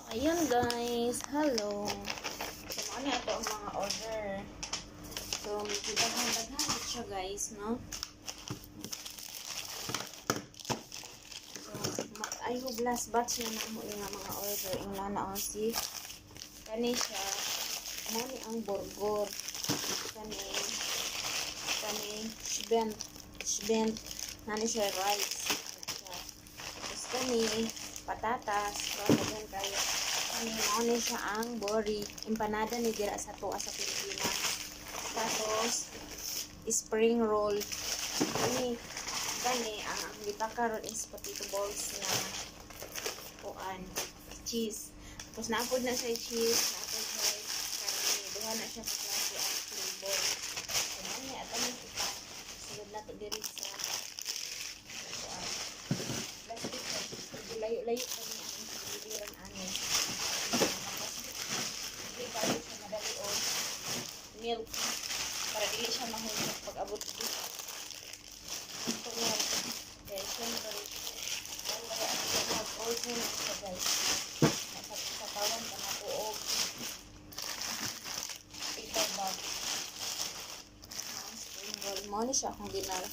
Ayan guys, hello. So, ano ito ang mga order. So, medyo daghan siya guys, no? So, I hope last batch na mo yung mga order. Yung lana o si kani siya, mani ang burger. Kani, shbent, nani siya rice. Tapos kani, patatas, kaya kayo. Ano siya ang bori, empanada ni dira sa tuwa sa Pilipinas. Tapos spring roll. Kani ang gitakaron is potato balls na kuan, cheese. Tapos naapod na siya cheese, naapod siya karne. Duha na siya sa klase ang flavor. So, mani at ano ito. Sunod na to diri sa kuan. Plastic na. Layo-layo kami ang ingredients ano. Hindi siya madali o milk para dili siya mahulog pag abot dito. Ito milk. Kaya siyempre mag-order na siya guys. Nasa tawan ka na tuog. Paper bag. Spring roll. Mo ni siya kung dinala.